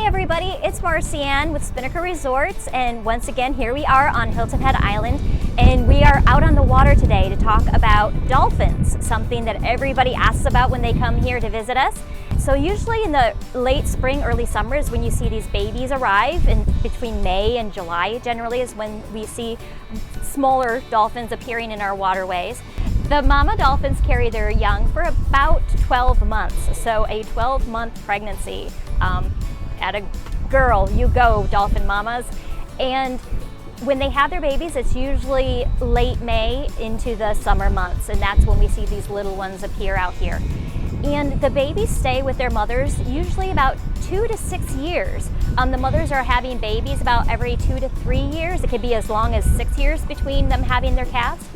everybody, it's Marcianne with Spinnaker Resorts, and once again here we are on Hilton Head Island, and we are out on the water today to talk about dolphins, something that everybody asks about when they come here to visit us. So usually in the late spring, early summer is when you see these babies arrive, and between May and July generally is when we see smaller dolphins appearing in our waterways. The mama dolphins carry their young for about 12 months, so a 12-month pregnancy. At a girl, you go, dolphin mamas. And when they have their babies, it's usually late May into the summer months, and that's when we see these little ones appear out here. And the babies stay with their mothers usually about 2 to 6 years. The mothers are having babies about every 2 to 3 years. It could be as long as 6 years between them having their calves.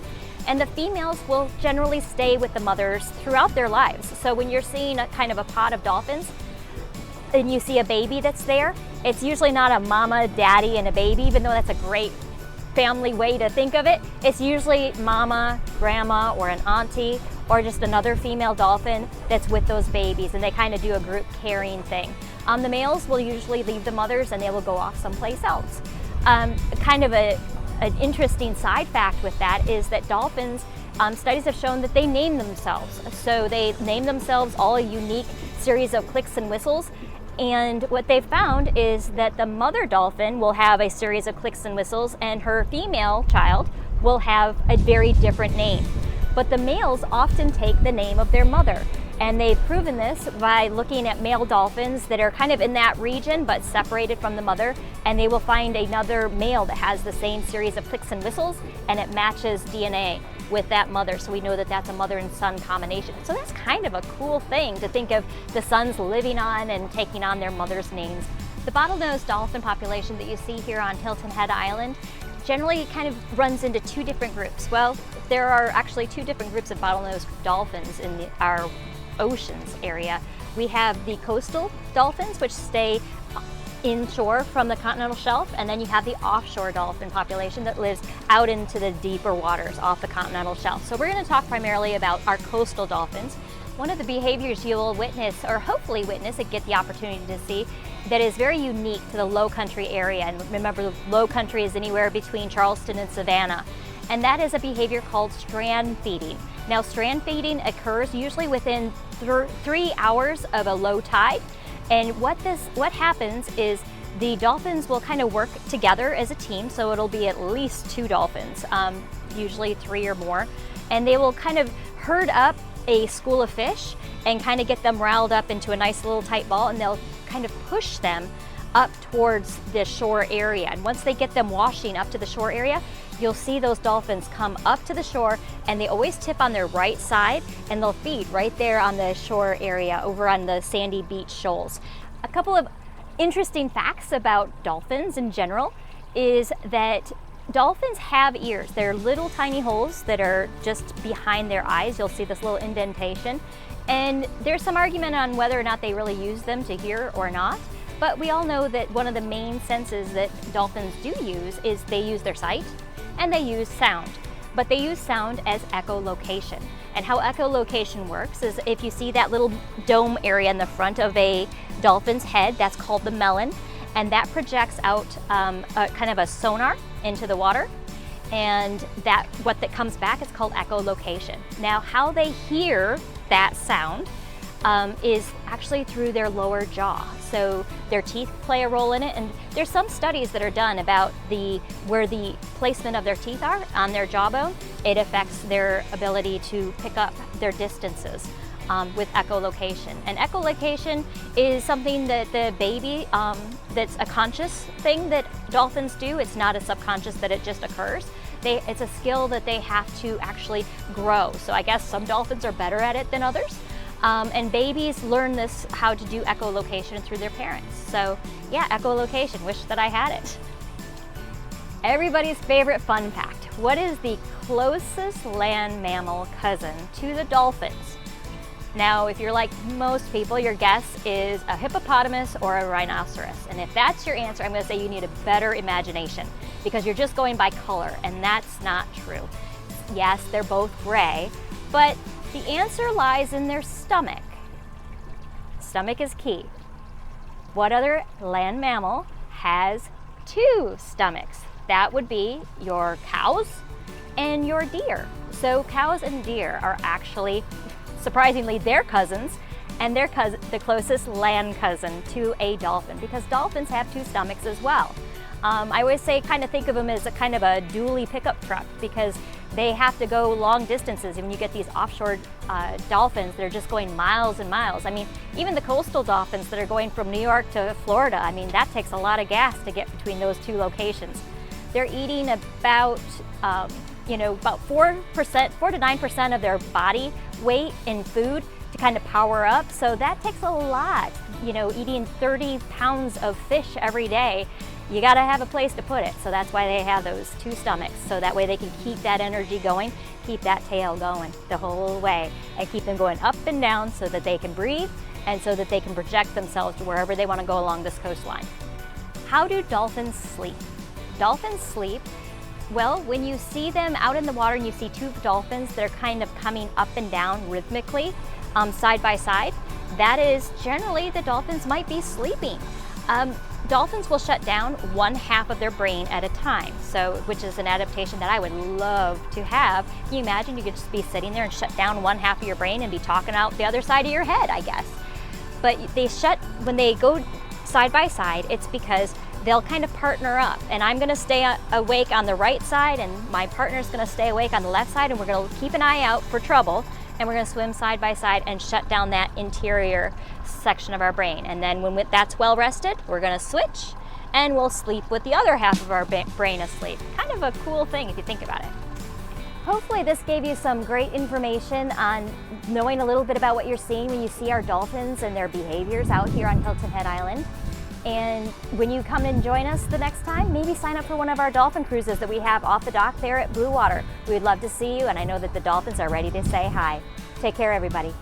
And the females will generally stay with the mothers throughout their lives. So when you're seeing a kind of a pod of dolphins, and you see a baby that's there, it's usually not a mama, daddy, and a baby, even though that's a great family way to think of it. It's usually mama, grandma, or an auntie, or just another female dolphin that's with those babies, and they kind of do a group carrying thing. The males will usually leave the mothers and they will go off someplace else. Kind of an interesting side fact with that is that dolphins, studies have shown that they name themselves. So they name themselves all a unique series of clicks and whistles. And what they've found is that the mother dolphin will have a series of clicks and whistles, and her female child will have a very different name. But the males often take the name of their mother. And they've proven this by looking at male dolphins that are kind of in that region but separated from the mother, and they will find another male that has the same series of clicks and whistles, and it matches DNA with that mother, so we know that that's a mother and son combination. So that's kind of a cool thing to think of the sons living on and taking on their mother's names. The bottlenose dolphin population that you see here on Hilton Head Island generally kind of runs into two different groups. Well, there are actually two different groups of bottlenose dolphins in our oceans area. We have the coastal dolphins, which stay inshore from the continental shelf, and then you have the offshore dolphin population that lives out into the deeper waters off the continental shelf. So we're going to talk primarily about our coastal dolphins. One of the behaviors you'll witness, or hopefully witness and get the opportunity to see, that is very unique to the low country area. And remember, the low country is anywhere between Charleston and Savannah. And that is a behavior called strand feeding. Now, strand feeding occurs usually within 3 hours of a low tide. And what happens is the dolphins will kind of work together as a team, so it'll be at least 2 dolphins, usually 3 or more, and they will kind of herd up a school of fish and kind of get them riled up into a nice little tight ball, and they'll kind of push them up towards the shore area. And once they get them washing up to the shore area, you'll see those dolphins come up to the shore, and they always tip on their right side, and they'll feed right there on the shore area over on the sandy beach shoals. A couple of interesting facts about dolphins in general is that dolphins have ears. They're little tiny holes that are just behind their eyes. You'll see this little indentation, and there's some argument on whether or not they really use them to hear or not. But we all know that one of the main senses that dolphins do use is they use their sight and they use sound. But they use sound as echolocation. And how echolocation works is if you see that little dome area in the front of a dolphin's head, that's called the melon, and that projects out kind of a sonar into the water. And what that comes back is called echolocation. Now, how they hear that sound is actually through their lower jaw. So their teeth play a role in it, and there's some studies that are done about where the placement of their teeth are on their jawbone. It affects their ability to pick up their distances with echolocation. And echolocation is something that the baby, that's a conscious thing that dolphins do. It's not a subconscious that it just occurs. It's a skill that they have to actually grow. So I guess some dolphins are better at it than others. And babies learn how to do echolocation through their parents. So yeah, echolocation, wish that I had it. Everybody's favorite fun fact. What is the closest land mammal cousin to the dolphins? Now, if you're like most people, your guess is a hippopotamus or a rhinoceros. And if that's your answer, I'm going to say you need a better imagination, because you're just going by color, and that's not true. Yes, they're both gray, but the answer lies in their stomach. Stomach is key. What other land mammal has 2 stomachs? That would be your cows and your deer. So cows and deer are actually, surprisingly, they're cousins, and they're the closest land cousin to a dolphin, because dolphins have 2 stomachs as well. I always say, kind of think of them as a kind of a dually pickup truck, because they have to go long distances. When you get these offshore dolphins, they're just going miles and miles. I mean, even the coastal dolphins that are going from New York to Florida, I mean, that takes a lot of gas to get between those 2 locations. They're eating about, about 4 to 9% of their body weight in food to kind of power up. So that takes a lot. Eating 30 pounds of fish every day, you got to have a place to put it. So that's why they have those 2 stomachs. So that way they can keep that energy going, keep that tail going the whole way, and keep them going up and down so that they can breathe and so that they can project themselves to wherever they want to go along this coastline. How do dolphins sleep? Dolphins sleep, well, when you see them out in the water and you see 2 dolphins that are kind of coming up and down rhythmically, side by side, that is generally the dolphins might be sleeping. Dolphins will shut down 1/2 of their brain at a time, which is an adaptation that I would love to have. Can you imagine you could just be sitting there and shut down 1/2 of your brain and be talking out the other side of your head, I guess. But when they go side by side, it's because they'll kind of partner up, and I'm gonna stay awake on the right side and my partner's gonna stay awake on the left side, and we're gonna keep an eye out for trouble, and we're gonna swim side by side and shut down that interior section of our brain. And then when that's well rested, we're gonna switch and we'll sleep with the other half of our brain asleep. Kind of a cool thing if you think about it. Hopefully this gave you some great information on knowing a little bit about what you're seeing when you see our dolphins and their behaviors out here on Hilton Head Island. And when you come and join us the next time, maybe sign up for one of our dolphin cruises that we have off the dock there at Blue Water. We'd love to see you, and I know that the dolphins are ready to say hi. Take care, everybody.